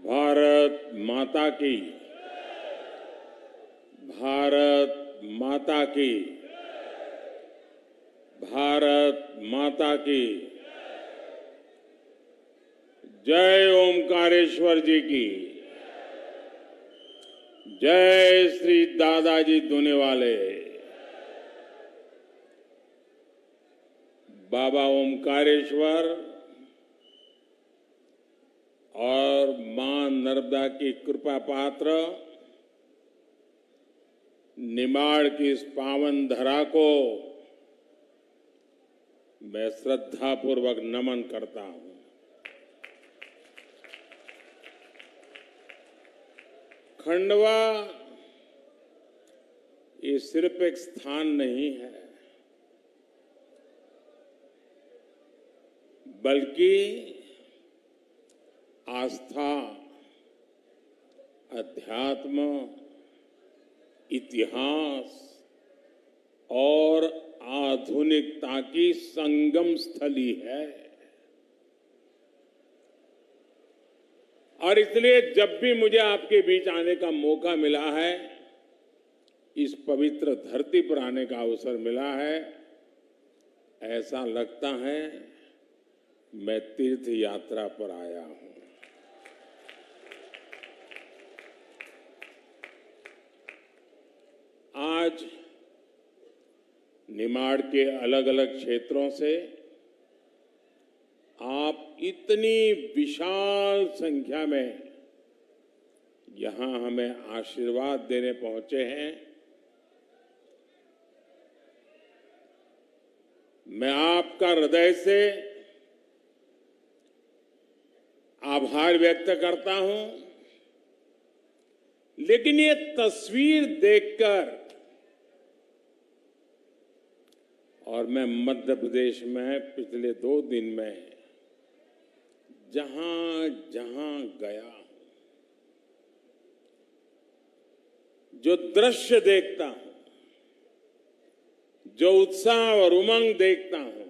भारत माता की, भारत माता की, भारत माता की। जय ओमकारेश्वर जी की, जय श्री दादाजी दुनेवाले। बाबा ओमकारेश्वर और मां नर्मदा की कृपा पात्र निमाड़ की इस पावन धरा को मैं श्रद्धापूर्वक नमन करता हूं। खंडवा ये सिर्फ एक स्थान नहीं है, बल्कि आस्था, अध्यात्म, इतिहास और आधुनिकता की संगम स्थली है। और इसलिए जब भी मुझे आपके बीच आने का मौका मिला है, इस पवित्र धरती पर आने का अवसर मिला है, ऐसा लगता है मैं तीर्थ यात्रा पर आया हूं। आज निमाड़ के अलग अलग क्षेत्रों से आप इतनी विशाल संख्या में यहां हमें आशीर्वाद देने पहुंचे हैं। मैं आपका हृदय से आभार व्यक्त करता हूं, लेकिन ये तस्वीर देखकर और मैं मध्य प्रदेश में पिछले 2 दिन में जहां जहां गया, जो दृश्य देखता हूं, जो उत्साह और उमंग देखता हूं,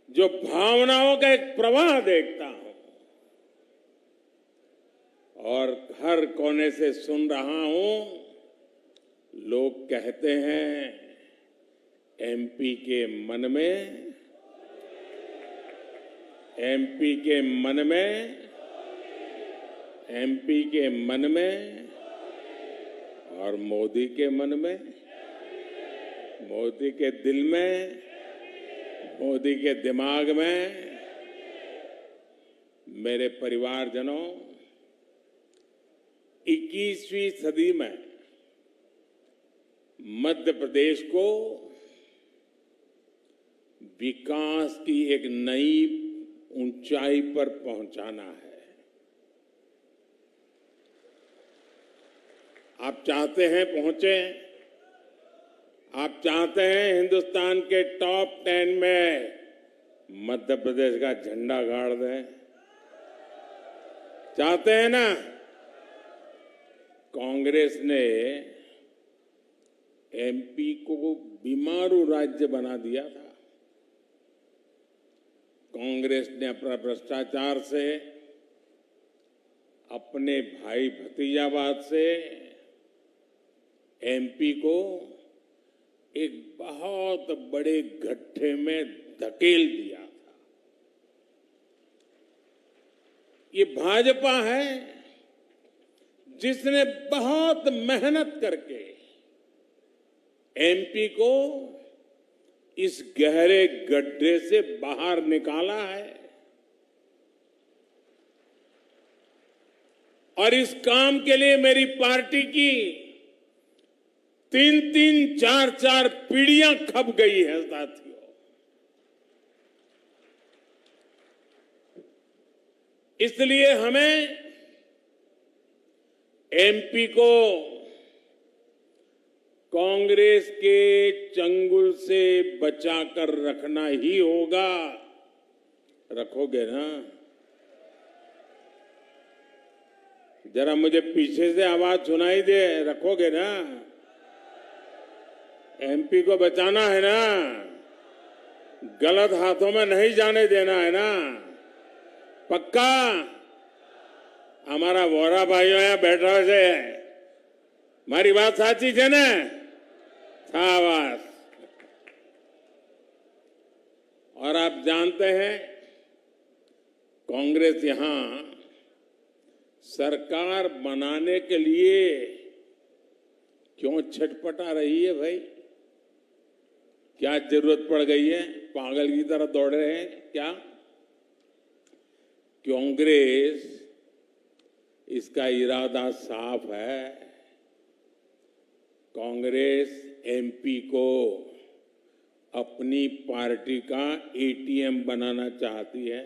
जो भावनाओं का एक प्रवाह देखता हूं और हर कोने से सुन रहा हूं, लोग कहते हैं एमपी के मन में, एमपी के मन में, एमपी के मन में और मोदी के मन में, मोदी के दिल में, मोदी के दिमाग में। मेरे परिवारजनों, 21वीं सदी में मध्य प्रदेश को विकास की एक नई ऊंचाई पर पहुंचाना है। आप चाहते हैं पहुंचे, आप चाहते हैं हिंदुस्तान के टॉप 10 में मध्य प्रदेश का झंडा गाड़ दें, चाहते हैं ना? कांग्रेस ने एमपी को बीमारू राज्य बना दिया था। कांग्रेस ने अपना भ्रष्टाचार से, अपने भाई भतीजावाद से एमपी को एक बहुत बड़े गड्ढे में धकेल दिया था। ये भाजपा है जिसने बहुत मेहनत करके एमपी को इस गहरे गड्ढे से बाहर निकाला है। और इस काम के लिए मेरी पार्टी की 3-3, 4-4 पीढ़ियां खप गई है साथियों। इसलिए हमें एमपी को कांग्रेस के चंगुल से बचाकर रखना ही होगा। रखोगे ना? जरा मुझे पीछे से आवाज सुनाई दे, रखोगे ना? एमपी को बचाना है ना? गलत हाथों में नहीं जाने देना है ना? पक्का? हमारा वोरा भाइयों यहाँ बैठा છે મારી વાત સાચી છે ને? शाबाश। और आप जानते हैं कांग्रेस यहां सरकार बनाने के लिए क्यों छटपटा रही है भाई? क्या जरूरत पड़ गई है? पागल की तरह दौड़ रहे हैं क्या? कांग्रेस इसका इरादा साफ है। कांग्रेस एमपी को अपनी पार्टी का एटीएम बनाना चाहती है।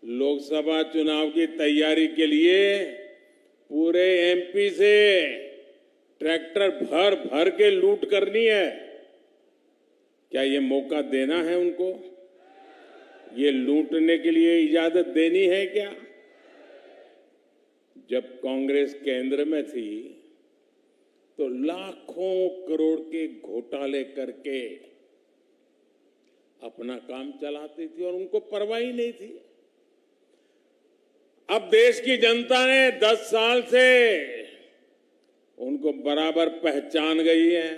लोकसभा चुनाव की तैयारी के लिए पूरे एमपी से ट्रैक्टर भर भर के लूट करनी है। क्या ये मौका देना है उनको? ये लूटने के लिए इजाजत देनी है क्या? जब कांग्रेस केंद्र में थी तो लाखों करोड़ के घोटाले करके अपना काम चलाती थी और उनको परवाह ही नहीं थी। अब देश की जनता ने 10 साल से उनको बराबर पहचान गई है।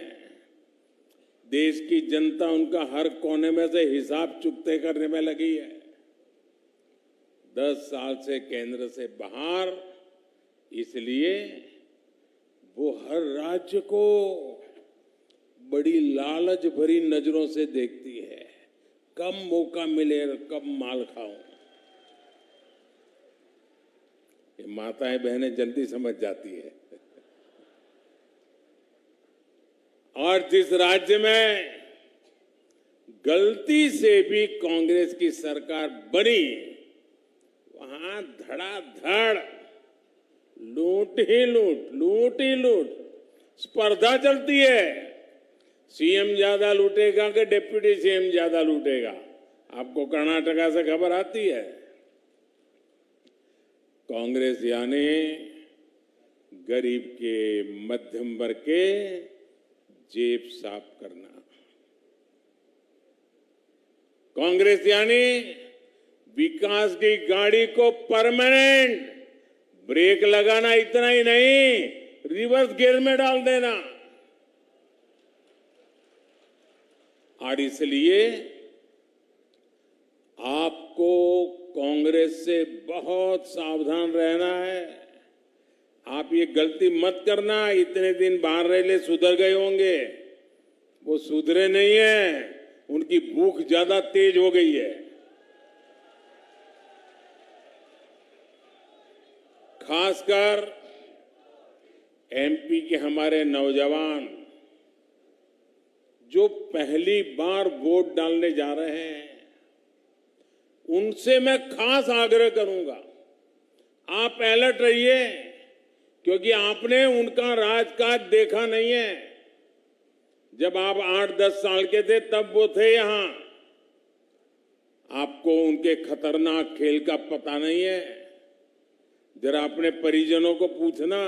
देश की जनता उनका हर कोने में से हिसाब चुकते करने में लगी है। 10 साल से केंद्र से बाहर, इसलिए वो हर राज्य को बड़ी लालच भरी नजरों से देखती है। कब मौका मिले, कब माल खाऊं। ये माताएं बहनें जल्दी समझ जाती है। और जिस राज्य में गलती से भी कांग्रेस की सरकार बनी, वहां धड़ाधड़ लूट ही लूट स्पर्धा चलती है। सीएम ज्यादा लूटेगा कि डिप्टी सीएम ज्यादा लूटेगा? आपको कर्नाटका से खबर आती है। कांग्रेस यानी गरीब के, मध्यम वर्ग के जेब साफ करना। कांग्रेस यानी विकास की गाड़ी को परमानेंट ब्रेक लगाना, इतना ही नहीं, रिवर्स गियर में डाल देना। और इसलिए आपको कांग्रेस से बहुत सावधान रहना है। आप ये गलती मत करना। इतने दिन बाहर रहे सुधर गए होंगे, वो सुधरे नहीं है। उनकी भूख ज्यादा तेज हो गई है। खासकर एमपी के हमारे नौजवान जो पहली बार वोट डालने जा रहे हैं, उनसे मैं खास आग्रह करूंगा, आप अलर्ट रहिए, क्योंकि आपने उनका राजकाज देखा नहीं है। जब आप 8-10 साल के थे तब वो थे यहां। आपको उनके खतरनाक खेल का पता नहीं है। जरा अपने परिजनों को पूछना,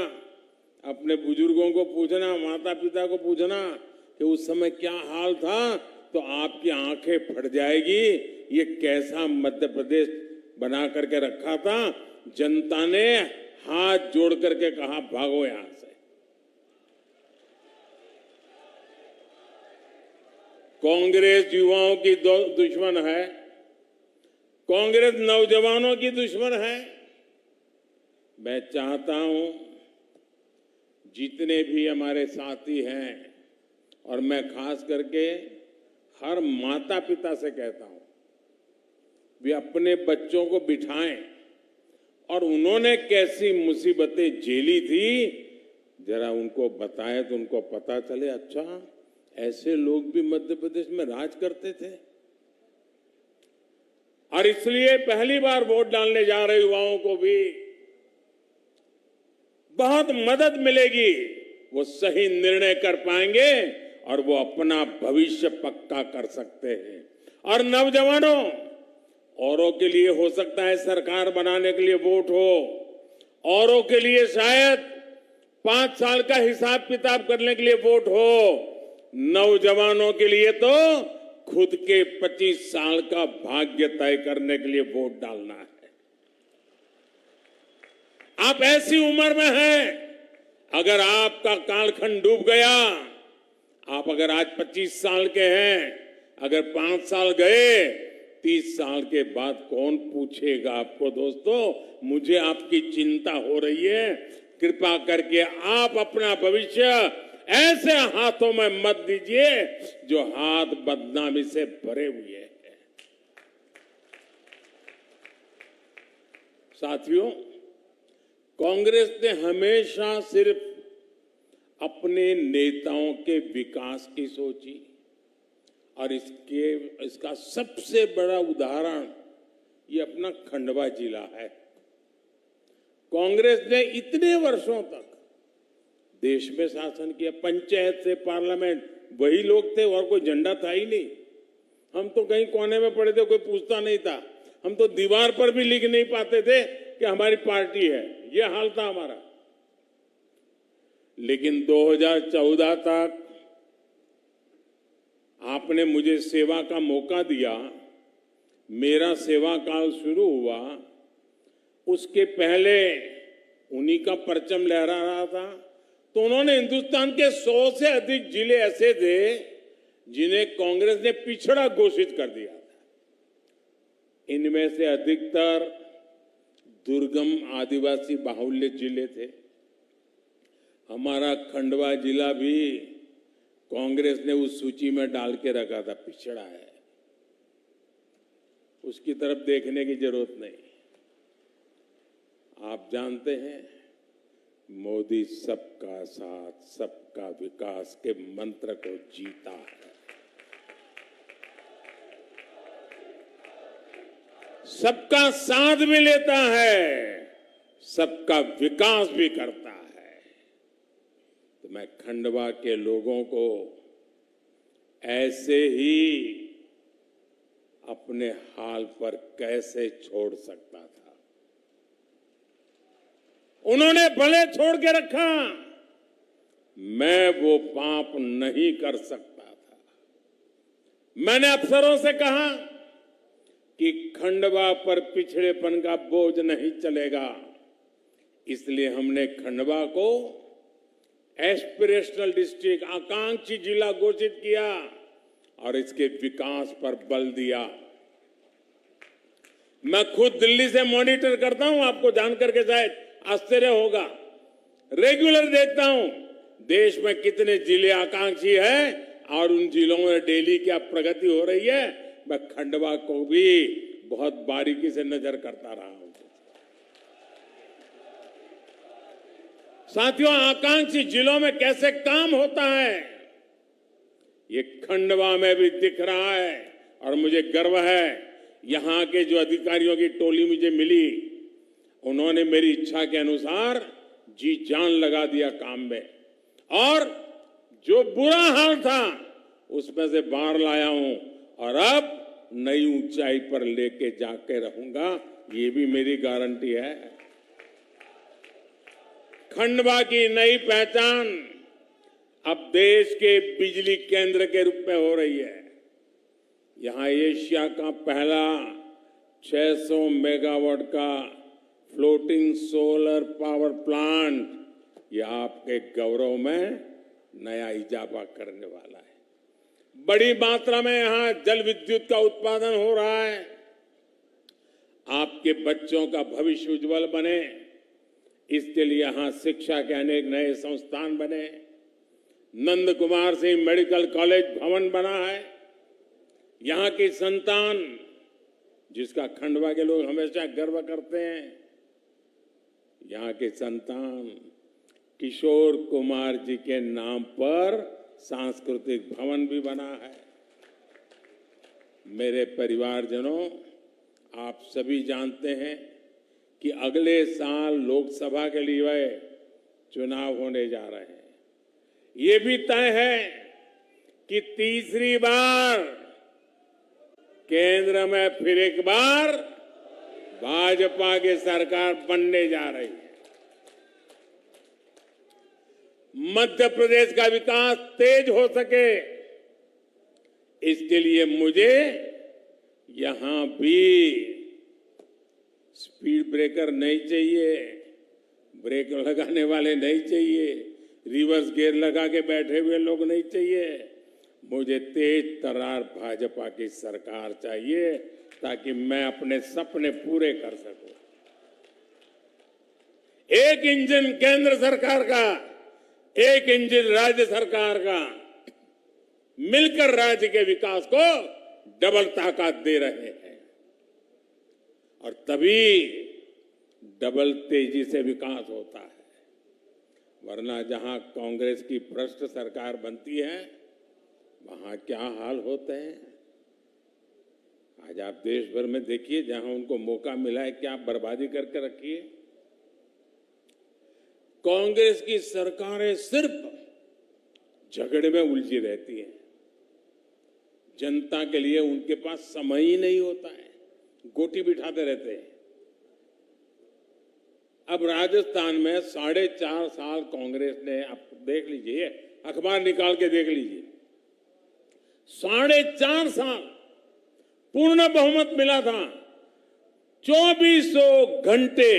अपने बुजुर्गों को पूछना, माता पिता को पूछना कि उस समय क्या हाल था, तो आपकी आंखें फट जाएगी। ये कैसा मध्य प्रदेश बना करके रखा था। जनता ने हाथ जोड़ करके कहा, भागो यहां से। कांग्रेस युवाओं की दुश्मन है, कांग्रेस नौजवानों की दुश्मन है। मैं चाहता हूं जितने भी हमारे साथी हैं, और मैं खास करके हर माता पिता से कहता हूं, वे अपने बच्चों को बिठाएं और उन्होंने कैसी मुसीबतें झेली थी जरा उनको बताएं, तो उनको पता चले, अच्छा ऐसे लोग भी मध्य प्रदेश में राज करते थे। और इसलिए पहली बार वोट डालने जा रहे युवाओं को भी बहुत मदद मिलेगी। वो सही निर्णय कर पाएंगे और वो अपना भविष्य पक्का कर सकते हैं। और नौजवानों, औरों के लिए हो सकता है सरकार बनाने के लिए वोट हो, औरों के लिए शायद 5 साल का हिसाब किताब करने के लिए वोट हो, नौजवानों के लिए तो खुद के 25 साल का भाग्य तय करने के लिए वोट डालना है। आप ऐसी उम्र में हैं, अगर आपका कालखंड डूब गया, आप अगर आज 25 साल के हैं, अगर 5 साल गए, 30 साल के बाद कौन पूछेगा आपको? दोस्तों, मुझे आपकी चिंता हो रही है। कृपा करके आप अपना भविष्य ऐसे हाथों में मत दीजिए जो हाथ बदनामी से भरे हुए हैं। साथियों, कांग्रेस ने हमेशा सिर्फ अपने नेताओं के विकास की सोची, और इसका सबसे बड़ा उदाहरण ये अपना खंडवा जिला है। कांग्रेस ने इतने वर्षों तक देश में शासन किया, पंचायत से पार्लियामेंट वही लोग थे और कोई झंडा था ही नहीं। हम तो कहीं कोने में पड़े थे, कोई पूछता नहीं था। हम तो दीवार पर भी लिख नहीं पाते थे कि हमारी पार्टी है, ये हाल था हमारा। लेकिन 2014 तक आपने मुझे सेवा का मौका दिया, मेरा सेवा काल शुरू हुआ। उसके पहले उन्हीं का परचम लहरा रहा था, तो उन्होंने हिंदुस्तान के 100 से अधिक जिले ऐसे थे जिन्हें कांग्रेस ने पिछड़ा घोषित कर दिया था। इनमें से अधिकतर दुर्गम आदिवासी बाहुल्य जिले थे। हमारा खंडवा जिला भी कांग्रेस ने उस सूची में डाल के रखा था, पिछड़ा है, उसकी तरफ देखने की जरूरत नहीं। आप जानते हैं, मोदी सबका साथ सबका विकास के मंत्र को जीता है। सबका साथ भी लेता है, सबका विकास भी करता है। तो मैं खंडवा के लोगों को ऐसे ही अपने हाल पर कैसे छोड़ सकता था? उन्होंने भले छोड़ के रखा, मैं वो पाप नहीं कर सकता था। मैंने अफसरों से कहा कि खंडवा पर पिछड़ेपन का बोझ नहीं चलेगा, इसलिए हमने खंडवा को एस्पिरेशनल डिस्ट्रिक्ट, आकांक्षी जिला घोषित किया और इसके विकास पर बल दिया। मैं खुद दिल्ली से मॉनिटर करता हूं, आपको जानकर के शायद आश्चर्य होगा। रेगुलर देखता हूं देश में कितने जिले आकांक्षी हैं और उन जिलों में डेली क्या प्रगति हो रही है। मैं खंडवा को भी बहुत बारीकी से नजर करता रहा हूं। साथियों, आकांक्षी जिलों में कैसे काम होता है ये खंडवा में भी दिख रहा है और मुझे गर्व है। यहां के जो अधिकारियों की टोली मुझे मिली, उन्होंने मेरी इच्छा के अनुसार जी जान लगा दिया काम में, और जो बुरा हाल था उसमें से बाहर लाया हूं और अब नई ऊंचाई पर लेके जाके रहूंगा, ये भी मेरी गारंटी है। खंडवा की नई पहचान अब देश के बिजली केंद्र के रूप में हो रही है। यहां एशिया का पहला 600 मेगावाट का फ्लोटिंग सोलर पावर प्लांट, यह आपके गौरव में नया इजाफा करने वाला है। बड़ी मात्रा में यहां जल विद्युत का उत्पादन हो रहा है। आपके बच्चों का भविष्य उज्जवल बने, इसके लिए यहां शिक्षा के अनेक नए संस्थान बने। नंद कुमार सिंह मेडिकल कॉलेज भवन बना है। यहां की संतान, जिसका खंडवा के लोग हमेशा गर्व करते हैं, यहां के संतान किशोर कुमार जी के नाम पर सांस्कृतिक भवन भी बना है। मेरे परिवारजनों, आप सभी जानते हैं कि अगले साल लोकसभा के लिए चुनाव होने जा रहे हैं। ये भी तय है कि तीसरी बार केंद्र में फिर एक बार भाजपा की सरकार बनने जा रही है। मध्य प्रदेश का विकास तेज हो सके, इसके लिए मुझे यहां भी स्पीड ब्रेकर नहीं चाहिए, ब्रेक लगाने वाले नहीं चाहिए, रिवर्स गियर लगा के बैठे हुए लोग नहीं चाहिए। मुझे तेज तर्रार भाजपा की सरकार चाहिए ताकि मैं अपने सपने पूरे कर सकूं। एक इंजन केंद्र सरकार का, एक इंजन राज्य सरकार का, मिलकर राज्य के विकास को डबल ताकत दे रहे हैं और तभी डबल तेजी से विकास होता है। वरना जहां कांग्रेस की भ्रष्ट सरकार बनती है वहां क्या हाल होते हैं। आज आप देश भर में देखिए, जहां उनको मौका मिला है क्या बर्बादी करके रखी है। कांग्रेस की सरकारें सिर्फ झगड़े में उलझी रहती हैं, जनता के लिए उनके पास समय ही नहीं होता है, गोटी बिठाते रहते हैं। अब राजस्थान में 4.5 साल कांग्रेस ने, आप देख लीजिए, अखबार निकाल के देख लीजिए, 4.5 साल पूर्ण बहुमत मिला था। 2400 घंटे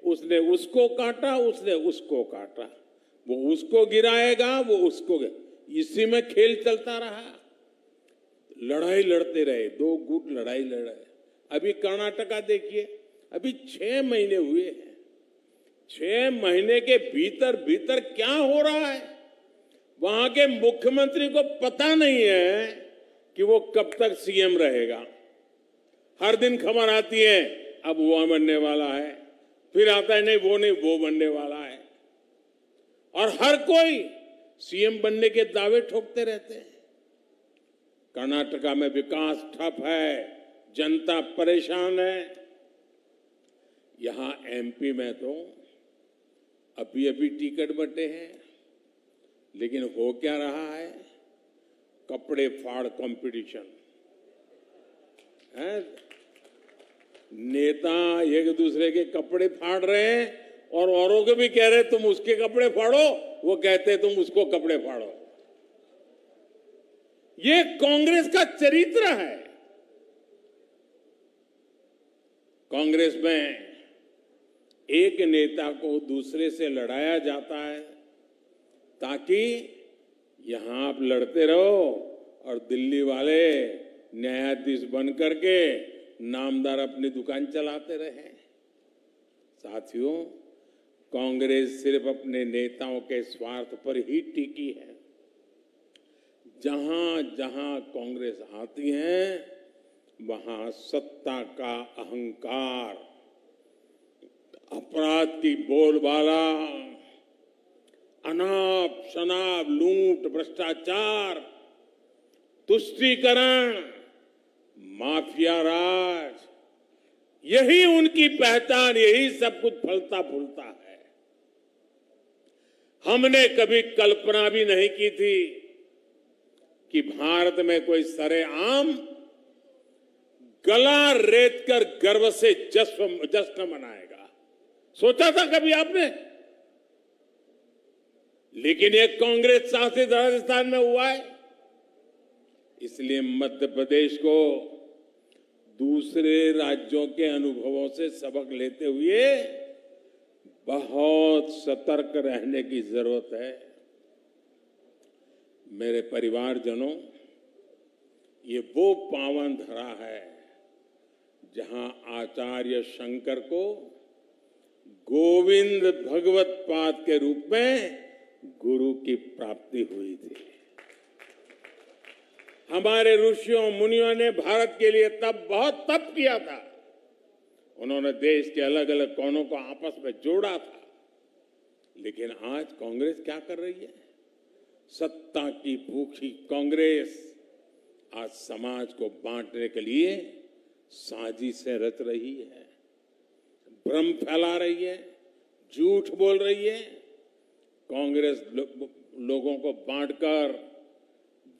उसने उसको काटा, उसने उसको काटा, वो उसको गिराएगा, वो उसको, इसी में खेल चलता रहा। लड़ाई लड़ते रहे, 2 गुट लड़ाई लड़े। अभी कर्नाटका देखिए, अभी 6 महीने हुए हैं, 6 महीने के भीतर भीतर क्या हो रहा है। वहां के मुख्यमंत्री को पता नहीं है कि वो कब तक सीएम रहेगा। हर दिन खबर आती है अब वो बनने वाला है, फिर आता है नहीं वो नहीं वो बनने वाला है, और हर कोई सीएम बनने के दावे ठोकते रहते हैं। कर्नाटका में विकास ठप है, जनता परेशान है। यहां एमपी में तो अभी अभी टिकट बंटे हैं, लेकिन हो क्या रहा है, कपड़े फाड़ कंपटीशन है। नेता एक दूसरे के कपड़े फाड़ रहे हैं और औरों को भी कह रहे तुम उसके कपड़े फाड़ो, वो कहते तुम उसको कपड़े फाड़ो। ये कांग्रेस का चरित्र है। कांग्रेस में एक नेता को दूसरे से लड़ाया जाता है ताकि यहां आप लड़ते रहो और दिल्ली वाले न्यायाधीश बन करके नामदार अपनी दुकान चलाते रहे। साथियों, कांग्रेस सिर्फ अपने नेताओं के स्वार्थ पर ही टिकी है। जहां जहां कांग्रेस आती है वहां सत्ता का अहंकार, अपराध की बोलबाला, अनाप शनाप, लूट, भ्रष्टाचार, तुष्टीकरण, माफिया राज, यही उनकी पहचान, यही सब कुछ फलता फूलता है। हमने कभी कल्पना भी नहीं की थी कि भारत में कोई सरेआम गला रेत कर गर्व से जश्न मनाएगा। सोचा था कभी आपने? लेकिन ये कांग्रेस शासित राजस्थान में हुआ है। इसलिए मध्य प्रदेश को दूसरे राज्यों के अनुभवों से सबक लेते हुए बहुत सतर्क रहने की जरूरत है। मेरे परिवारजनों, ये वो पावन धरा है जहां आचार्य शंकर को गोविंद भगवत पाद के रूप में गुरु की प्राप्ति हुई थी। हमारे ऋषियों मुनियों ने भारत के लिए तब बहुत तप किया था। उन्होंने देश के अलग अलग कोनों को आपस में जोड़ा था। लेकिन आज कांग्रेस क्या कर रही है? सत्ता की भूखी कांग्रेस आज समाज को बांटने के लिए साजिशें रच रही है, भ्रम फैला रही है, झूठ बोल रही है। कांग्रेस लोगों को बांटकर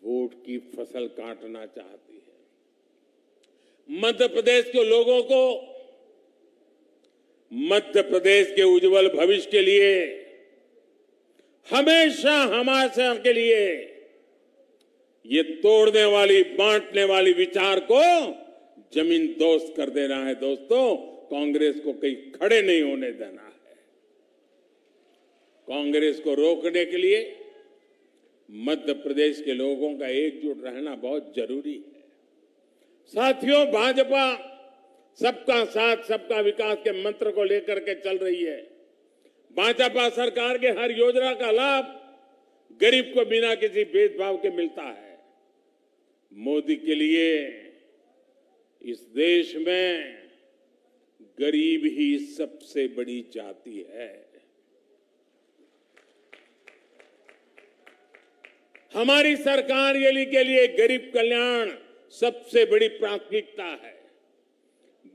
वोट की फसल काटना चाहती है। मध्य प्रदेश के लोगों को मध्य प्रदेश के उज्जवल भविष्य के लिए, हमेशा हमारे के लिए ये तोड़ने वाली, बांटने वाली विचार को जमीन दोस्त कर देना है दोस्तों। कांग्रेस को कहीं खड़े नहीं होने देना है। कांग्रेस को रोकने के लिए मध्य प्रदेश के लोगों का एकजुट रहना बहुत जरूरी है। साथियों, भाजपा सबका साथ, सबका विकास के मंत्र को लेकर के चल रही है। भाजपा सरकार के हर योजना का लाभ गरीब को बिना किसी भेदभाव के मिलता है। मोदी के लिए इस देश में गरीब ही सबसे बड़ी जाति है। हमारी सरकार के लिए गरीब कल्याण सबसे बड़ी प्राथमिकता है।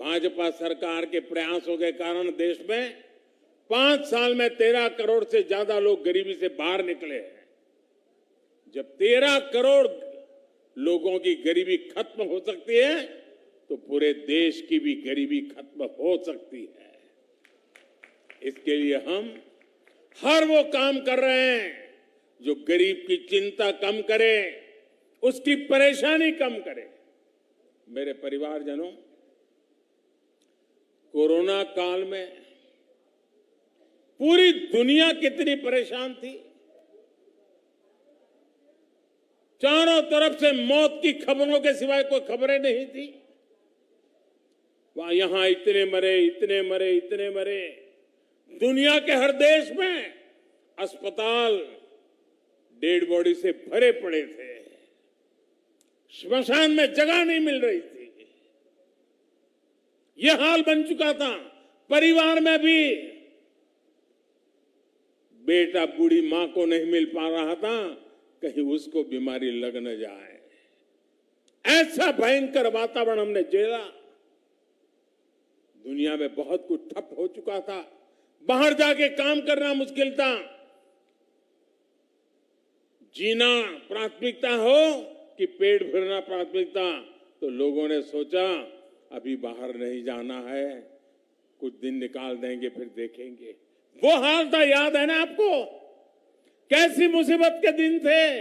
भाजपा सरकार के प्रयासों के कारण देश में 5 साल में 13 करोड़ से ज्यादा लोग गरीबी से बाहर निकले हैं। जब 13 करोड़ लोगों की गरीबी खत्म हो सकती है तो पूरे देश की भी गरीबी खत्म हो सकती है। इसके लिए हम हर वो काम कर रहे हैं जो गरीब की चिंता कम करे, उसकी परेशानी कम करे। मेरे परिवारजनों, कोरोना काल में पूरी दुनिया कितनी परेशान थी। चारों तरफ से मौत की खबरों के सिवाय कोई खबरें नहीं थी। वहां यहां इतने मरे, इतने मरे, इतने मरे। दुनिया के हर देश में अस्पताल डेड बॉडी से भरे पड़े थे। श्मशान में जगह नहीं मिल रही थी। यह हाल बन चुका था। परिवार में भी बेटा बूढ़ी मां को नहीं मिल पा रहा था, कहीं उसको बीमारी लग न जाए। ऐसा भयंकर वातावरण हमने झेला। दुनिया में बहुत कुछ ठप हो चुका था। बाहर जाके काम करना मुश्किल था। जीना प्राथमिकता हो कि पेट भरना प्राथमिकता, तो लोगों ने सोचा अभी बाहर नहीं जाना है, कुछ दिन निकाल देंगे फिर देखेंगे। वो हाल था, याद है ना आपको? कैसी मुसीबत के दिन थे।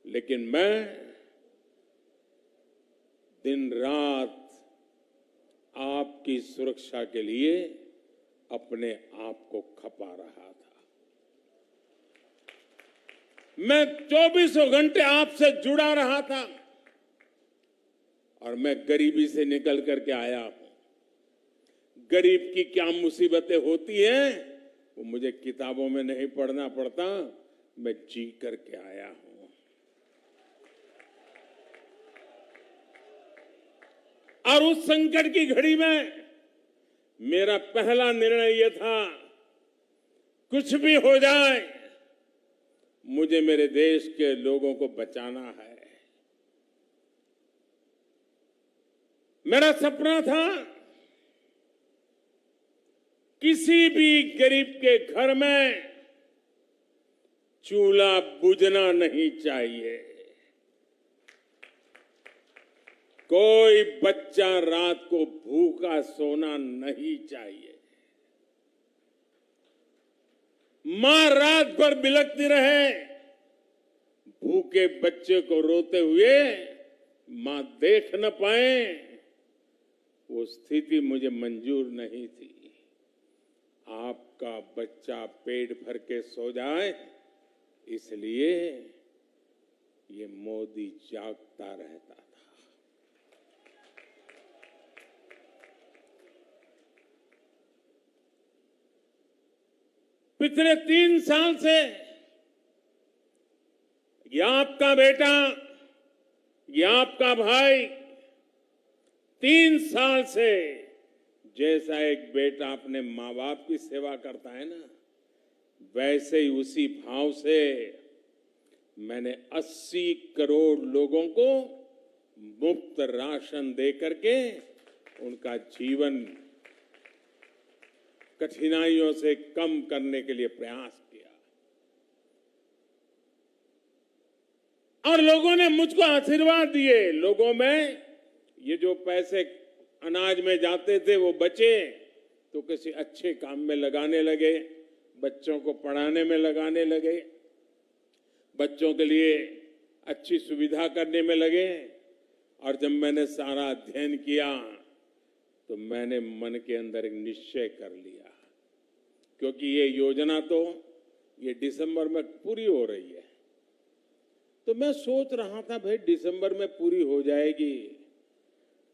लेकिन मैं दिन रात आपकी सुरक्षा के लिए अपने आप को खपा रहा था। मैं 24 घंटे आपसे जुड़ा रहा था और मैं गरीबी से निकल करके आया हूं। गरीब की क्या मुसीबतें होती हैं वो मुझे किताबों में नहीं पढ़ना पड़ता, मैं जी करके आया हूं। और उस संकट की घड़ी में मेरा पहला निर्णय यह था, कुछ भी हो जाए मुझे मेरे देश के लोगों को बचाना है। मेरा सपना था किसी भी गरीब के घर में चूल्हा बुझना नहीं चाहिए। कोई बच्चा रात को भूखा सोना नहीं चाहिए। मां रात भर बिलखती रहे, भूखे बच्चे को रोते हुए मां देख न पाए, वो स्थिति मुझे मंजूर नहीं थी। आपका बच्चा पेट भर के सो जाए, इसलिए ये मोदी जागता रहता था। पिछले 3 साल से ये आपका बेटा, ये आपका भाई 3 साल से जैसा एक बेटा अपने मां बाप की सेवा करता है ना, वैसे ही उसी भाव से मैंने 80 करोड़ लोगों को मुफ्त राशन दे करके उनका जीवन कठिनाइयों से कम करने के लिए प्रयास किया। और लोगों ने मुझको आशीर्वाद दिए। लोगों में ये जो पैसे अनाज में जाते थे वो बचे तो किसी अच्छे काम में लगाने लगे, बच्चों को पढ़ाने में लगाने लगे, बच्चों के लिए अच्छी सुविधा करने में लगे। और जब मैंने सारा अध्ययन किया तो मैंने मन के अंदर एक निश्चय कर लिया, क्योंकि ये योजना तो ये दिसंबर में पूरी हो रही है। तो मैं सोच रहा था भाई दिसंबर में पूरी हो जाएगी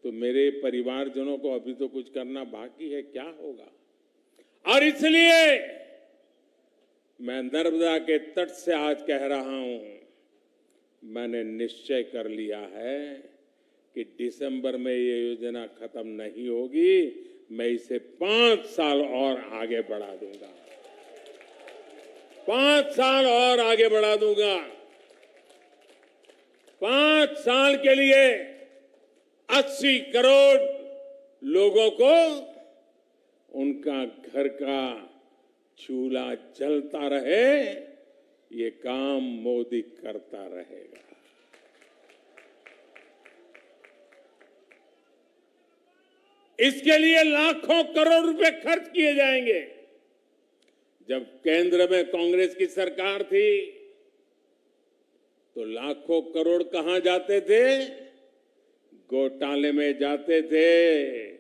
तो मेरे परिवारजनों को अभी तो कुछ करना बाकी है, क्या होगा। और इसलिए मैं नर्मदा के तट से आज कह रहा हूं, मैंने निश्चय कर लिया है कि दिसंबर में ये योजना खत्म नहीं होगी, मैं इसे 5 साल और आगे बढ़ा दूंगा, 5 साल और आगे बढ़ा दूंगा। 5 साल के लिए 80 करोड़ लोगों को उनका घर का चूल्हा जलता रहे, ये काम मोदी करता रहेगा। इसके लिए लाखों करोड़ रुपए खर्च किए जाएंगे। जब केंद्र में कांग्रेस की सरकार थी तो लाखों करोड़ कहां जाते थे? घोटाले में जाते थे।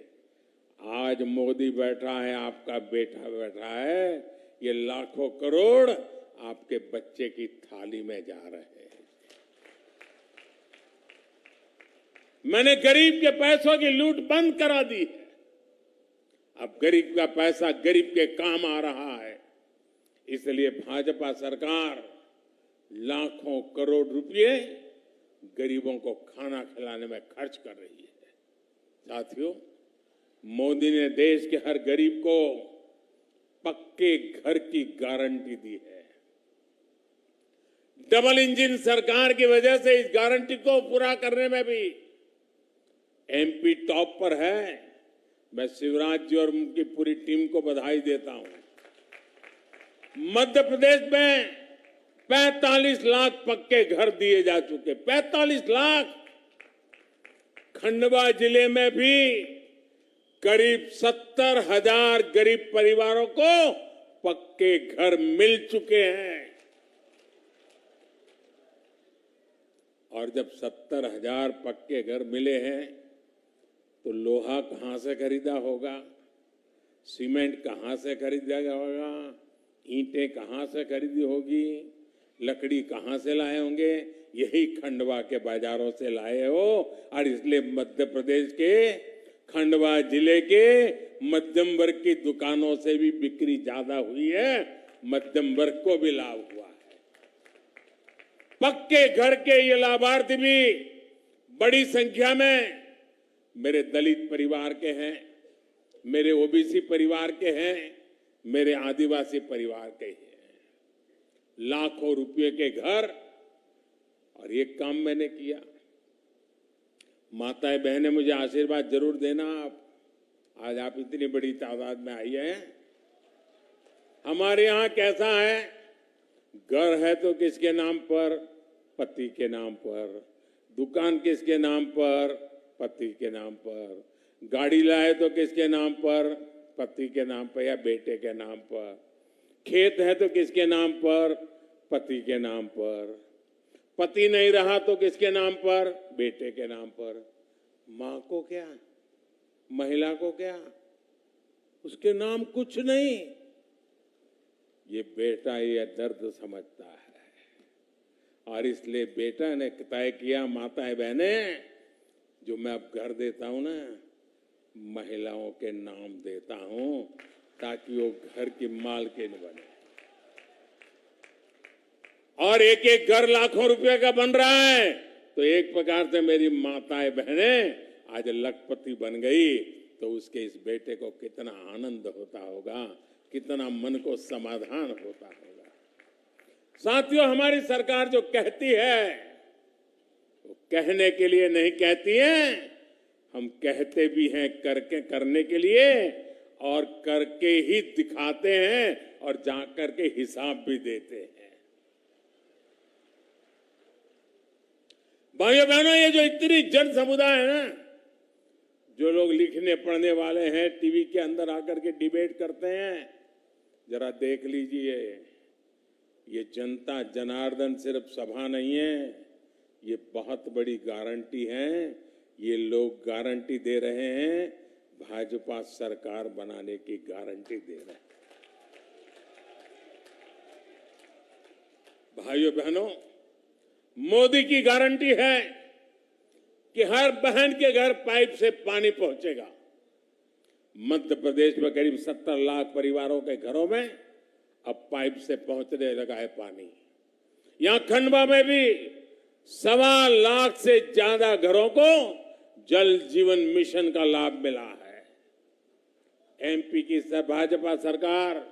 आज मोदी बैठा है, आपका बेटा बैठा है, ये लाखों करोड़ आपके बच्चे की थाली में जा रहे हैं। मैंने गरीब के पैसों की लूट बंद करा दी है। अब गरीब का पैसा गरीब के काम आ रहा है। इसलिए भाजपा सरकार लाखों करोड़ रुपए गरीबों को खाना खिलाने में खर्च कर रही है। साथियों, मोदी ने देश के हर गरीब को पक्के घर की गारंटी दी है। डबल इंजन सरकार की वजह से इस गारंटी को पूरा करने में भी एमपी टॉप पर है। मैं शिवराज जी और उनकी पूरी टीम को बधाई देता हूं। मध्य प्रदेश में 45 लाख पक्के घर दिए जा चुके, 45 लाख। खंडवा जिले में भी करीब 70,000 गरीब परिवारों को पक्के घर मिल चुके हैं। और जब 70,000 पक्के घर मिले हैं तो लोहा कहां से खरीदा होगा, सीमेंट कहां से खरीदा होगा, ईंटें कहां से खरीदी होगी, लकड़ी कहां से लाए होंगे? यही खंडवा के बाजारों से लाए हो। और इसलिए मध्य प्रदेश के खंडवा जिले के मध्यम वर्ग की दुकानों से भी बिक्री ज्यादा हुई है, मध्यम वर्ग को भी लाभ हुआ है। पक्के घर के ये लाभार्थी भी बड़ी संख्या में मेरे दलित परिवार के हैं, मेरे ओबीसी परिवार के हैं, मेरे आदिवासी परिवार के हैं। लाखों रुपए के घर। और ये काम मैंने किया। माताएं बहनें, मुझे आशीर्वाद जरूर देना। आज आप इतनी बड़ी तादाद में आई हैं। हमारे यहां कैसा है? घर है तो किसके नाम पर? पति के नाम पर। दुकान किसके नाम पर? पति के नाम पर। गाड़ी लाए तो किसके नाम पर? पति के नाम पर या बेटे के नाम पर। खेत है तो किसके नाम पर? पति के नाम पर। पति नहीं रहा तो किसके नाम पर? बेटे के नाम पर। मां को क्या, महिला को क्या, उसके नाम कुछ नहीं। ये बेटा ये दर्द समझता है। और इसलिए बेटा ने तय किया, माताएं बहनें, जो मैं अब घर देता हूं ना, महिलाओं के नाम देता हूं ताकि वो घर की मालकिन बने। और एक एक घर लाखों रुपए का बन रहा है। तो एक प्रकार से मेरी माताएं बहनें आज लखपति बन गई तो उसके इस बेटे को कितना आनंद होता होगा, कितना मन को समाधान होता होगा। साथियों, हमारी सरकार जो कहती है वो कहने के लिए नहीं कहती है, हम कहते भी हैं करके करने के लिए, और करके ही दिखाते हैं और जाकर के हिसाब भी देते हैं। भाइयों बहनों, ये जो इतनी जन समुदाय है ना, जो लोग लिखने पढ़ने वाले हैं, टीवी के अंदर आकर के डिबेट करते हैं, जरा देख लीजिए, ये जनता जनार्दन सिर्फ सभा नहीं है, ये बहुत बड़ी गारंटी है। ये लोग गारंटी दे रहे हैं, भाजपा सरकार बनाने की गारंटी दे रहे हैं। भाइयों बहनों, मोदी की गारंटी है कि हर बहन के घर पाइप से पानी पहुंचेगा। मध्य प्रदेश में करीब 70 लाख परिवारों के घरों में अब पाइप से पहुंचने लगा है पानी। यहां खंडवा में भी 1.25 लाख से ज्यादा घरों को जल जीवन मिशन का लाभ मिला है। एमपी की भाजपा सरकार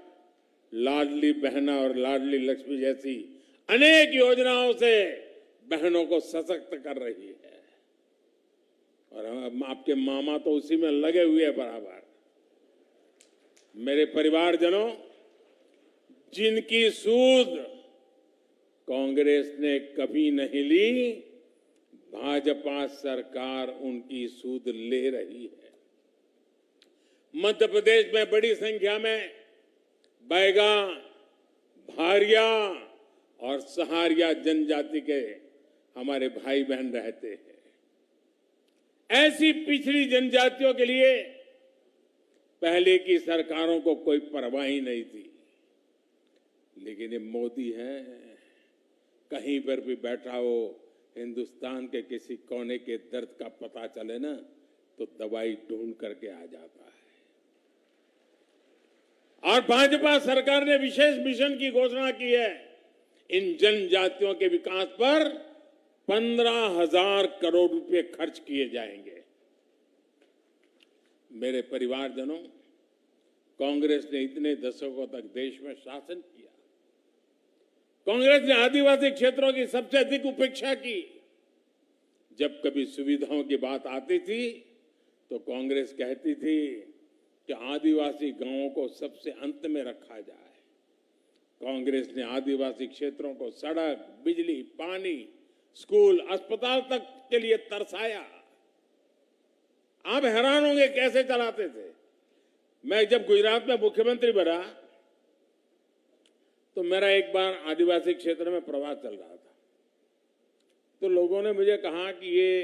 लाडली बहना और लाडली लक्ष्मी जैसी अनेक योजनाओं से बहनों को सशक्त कर रही है और आपके मामा तो उसी में लगे हुए हैं बराबर। मेरे परिवारजनों, जिनकी सूद कांग्रेस ने कभी नहीं ली, भाजपा सरकार उनकी सूद ले रही है। मध्य प्रदेश में बड़ी संख्या में बैगा, भारिया और सहारिया जनजाति के हमारे भाई बहन रहते हैं। ऐसी पिछड़ी जनजातियों के लिए पहले की सरकारों को कोई परवाह ही नहीं थी, लेकिन ये मोदी है, कहीं पर भी बैठा हो, हिंदुस्तान के किसी कोने के दर्द का पता चले ना तो दवाई ढूंढ करके आ जाता है। और भाजपा सरकार ने विशेष मिशन की घोषणा की है। इन जनजातियों के विकास पर 15,000 करोड़ रुपए खर्च किए जाएंगे। मेरे परिवारजनों, कांग्रेस ने इतने दशकों तक देश में शासन किया। कांग्रेस ने आदिवासी क्षेत्रों की सबसे अधिक उपेक्षा की। जब कभी सुविधाओं की बात आती थी तो कांग्रेस कहती थी कि आदिवासी गांवों को सबसे अंत में रखा जाए। कांग्रेस ने आदिवासी क्षेत्रों को सड़क, बिजली, पानी, स्कूल, अस्पताल तक के लिए तरसाया। आप हैरान होंगे कैसे चलाते थे। मैं जब गुजरात में मुख्यमंत्री बना तो मेरा एक बार आदिवासी क्षेत्र में प्रवास चल रहा था, तो लोगों ने मुझे कहा कि ये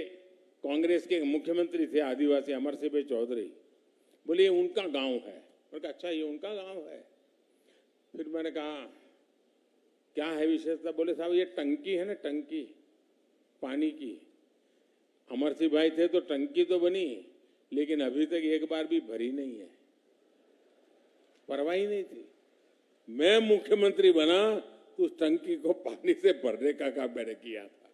कांग्रेस के मुख्यमंत्री थे आदिवासी अमर सिंह चौधरी, बोले ये उनका गांव है। मैंने कहा अच्छा, ये उनका गांव है। फिर मैंने कहा क्या है विशेषता। बोले साहब ये टंकी है ना, टंकी पानी की। अमर सिंह भाई थे तो टंकी तो बनी, लेकिन अभी तक एक बार भी भरी नहीं है, परवाह ही नहीं थी। मैं मुख्यमंत्री बना तो उस टंकी को पानी से भरने का काम मैंने किया था।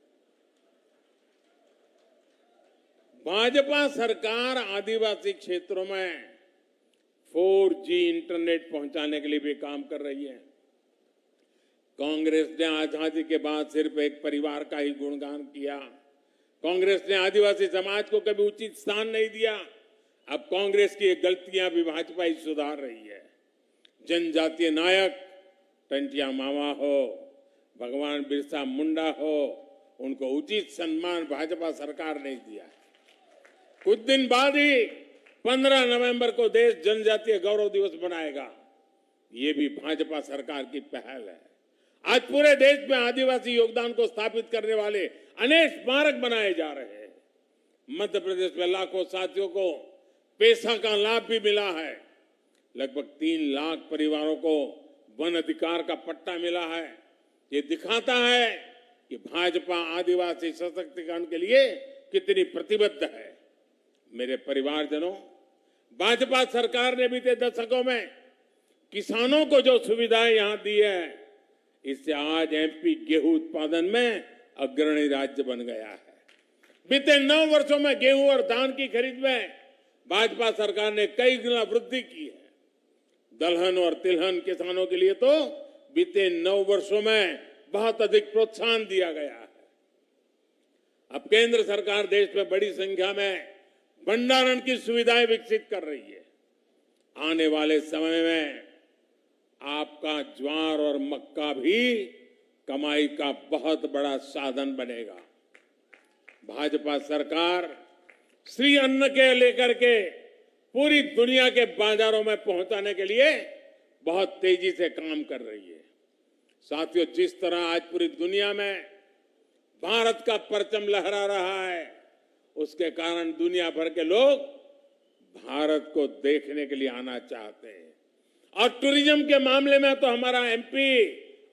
भाजपा सरकार आदिवासी क्षेत्रों में 4G इंटरनेट पहुंचाने के लिए भी काम कर रही है। कांग्रेस ने आजादी के बाद सिर्फ एक परिवार का ही गुणगान किया। कांग्रेस ने आदिवासी समाज को कभी उचित स्थान नहीं दिया। अब कांग्रेस की गलतियां भी भाजपा ही सुधार रही है। जनजातीय नायक टंटिया मामा हो, भगवान बिरसा मुंडा हो, उनको उचित सम्मान भाजपा सरकार ने दिया। कुछ दिन बाद ही 15 नवंबर को देश जनजातीय गौरव दिवस मनाएगा। ये भी भाजपा सरकार की पहल है। आज पूरे देश में आदिवासी योगदान को स्थापित करने वाले अनेक स्मारक बनाए जा रहे हैं। मध्य प्रदेश में लाखों साथियों को पैसा का लाभ भी मिला है। लगभग 3 लाख परिवारों को वन अधिकार का पट्टा मिला है। ये दिखाता है कि भाजपा आदिवासी सशक्तिकरण के लिए कितनी प्रतिबद्ध है। मेरे परिवारजनों, भाजपा सरकार ने बीते दशकों में किसानों को जो सुविधाएं यहां दी है, इससे आज एमपी गेहूं उत्पादन में अग्रणी राज्य बन गया है। बीते 9 वर्षों में गेहूं और धान की खरीद में भाजपा सरकार ने कई गुना वृद्धि की है। दलहन और तिलहन किसानों के लिए तो बीते 9 वर्षों में बहुत अधिक प्रोत्साहन दिया गया है। अब केंद्र सरकार देश में बड़ी संख्या में भंडारण की सुविधाएं विकसित कर रही है। आने वाले समय में आपका ज्वार और मक्का भी कमाई का बहुत बड़ा साधन बनेगा। भाजपा सरकार श्री अन्न के लेकर के पूरी दुनिया के बाजारों में पहुंचाने के लिए बहुत तेजी से काम कर रही है। साथियों, जिस तरह आज पूरी दुनिया में भारत का परचम लहरा रहा है। उसके कारण दुनिया भर के लोग भारत को देखने के लिए आना चाहते हैं। और टूरिज्म के मामले में तो हमारा एमपी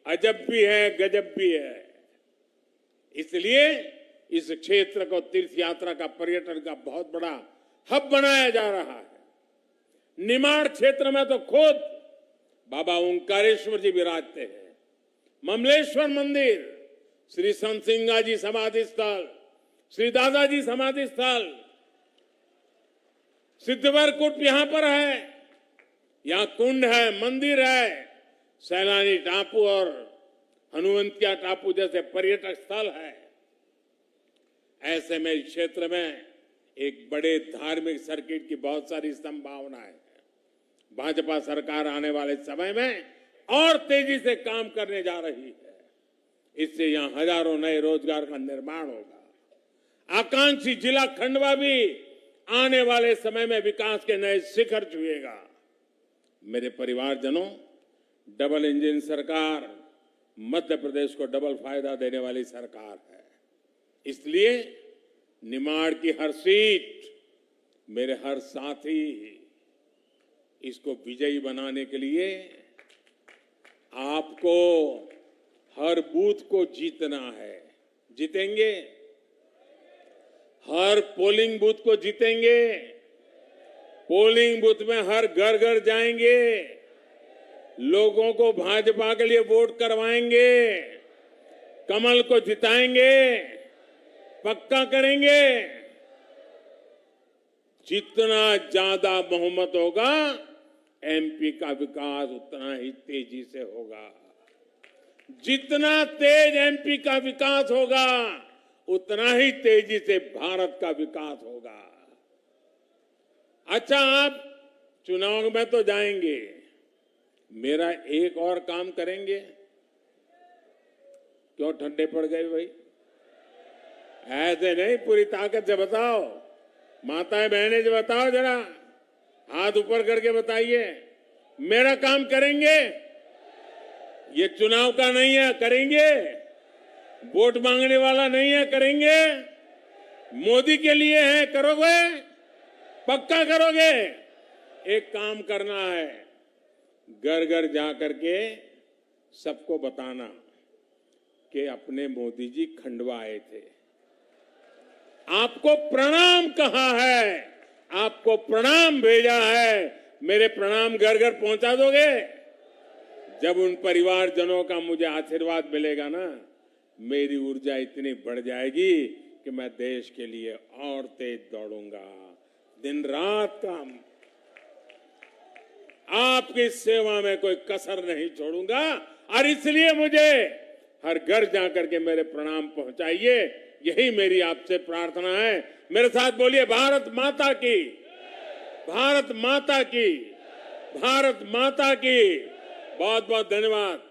अजब भी है, गजब भी है। इसलिए इस क्षेत्र को तीर्थ यात्रा का, पर्यटन का बहुत बड़ा हब बनाया जा रहा है। निमाड़ क्षेत्र में तो खुद बाबा ओंकारेश्वर जी विराजते हैं। ममलेश्वर मंदिर, श्री संत सिंगा जी समाधि स्थल, श्री दादाजी समाधि स्थल, सिद्धवर कूट यहां पर है। यहां कुंड है, मंदिर है, सैलानी टापू और हनुवंतिया टापू जैसे पर्यटक स्थल है। ऐसे में इस क्षेत्र में एक बड़े धार्मिक सर्किट की बहुत सारी संभावनाएं हैं। भाजपा सरकार आने वाले समय में और तेजी से काम करने जा रही है। इससे यहां हजारों नए रोजगार का निर्माण होगा। आकांक्षी जिला खंडवा भी आने वाले समय में विकास के नए शिखर छुएगा। मेरे परिवारजनों, डबल इंजन सरकार मध्य प्रदेश को डबल फायदा देने वाली सरकार है। इसलिए निमाड़ की हर सीट, मेरे हर साथी, इसको विजयी बनाने के लिए आपको हर बूथ को जीतना है। जीतेंगे? हर पोलिंग बूथ को जीतेंगे। पोलिंग बूथ में हर घर घर जाएंगे, लोगों को भाजपा के लिए वोट करवाएंगे, कमल को जिताएंगे, पक्का करेंगे। जितना ज्यादा बहुमत होगा, एमपी का विकास उतना ही तेजी से होगा। जितना तेज एमपी का विकास होगा, उतना ही तेजी से भारत का विकास होगा। अच्छा, आप चुनाव में तो जाएंगे, मेरा एक और काम करेंगे? क्यों ठंडे पड़ गए भाई? ऐसे नहीं, पूरी ताकत से बताओ। माताएं बहनें से बताओ, जरा हाथ ऊपर करके बताइए, मेरा काम करेंगे? ये चुनाव का नहीं है, करेंगे? वोट मांगने वाला नहीं है, करेंगे? मोदी के लिए है, करोगे? पक्का करोगे? एक काम करना है, घर घर जा करके सबको बताना कि अपने मोदी जी खंडवा आए थे, आपको प्रणाम कहा है, आपको प्रणाम भेजा है। मेरे प्रणाम घर घर पहुंचा दोगे? जब उन परिवारजनों का मुझे आशीर्वाद मिलेगा ना, मेरी ऊर्जा इतनी बढ़ जाएगी कि मैं देश के लिए और तेज दौड़ूंगा, दिन रात काम, आपकी सेवा में कोई कसर नहीं छोड़ूंगा। और इसलिए मुझे हर घर जाकर के मेरे प्रणाम पहुंचाइए, यही मेरी आपसे प्रार्थना है। मेरे साथ बोलिए, भारत माता की, भारत माता की, भारत माता की। बहुत बहुत धन्यवाद।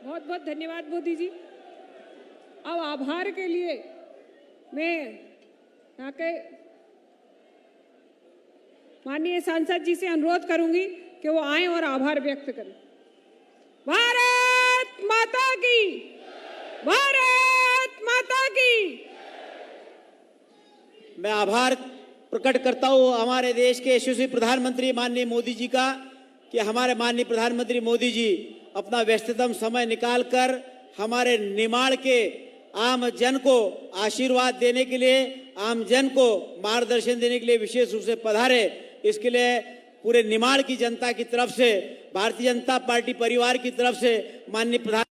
बहुत बहुत धन्यवाद मोदी जी। अब आभार के लिए मैं यहाँ के माननीय सांसद जी से अनुरोध करूंगी कि वो आए और आभार व्यक्त करें। भारत माता की, भारत माता की। मैं आभार प्रकट करता हूँ हमारे देश के यशस्वी प्रधानमंत्री माननीय मोदी जी का, कि हमारे माननीय प्रधानमंत्री मोदी जी अपना व्यस्ततम समय निकालकर हमारे निमाड़ के आम जन को आशीर्वाद देने के लिए, आम जन को मार्गदर्शन देने के लिए विशेष रूप से पधारे। इसके लिए पूरे निमाड़ की जनता की तरफ से, भारतीय जनता पार्टी परिवार की तरफ से माननीय प्रधान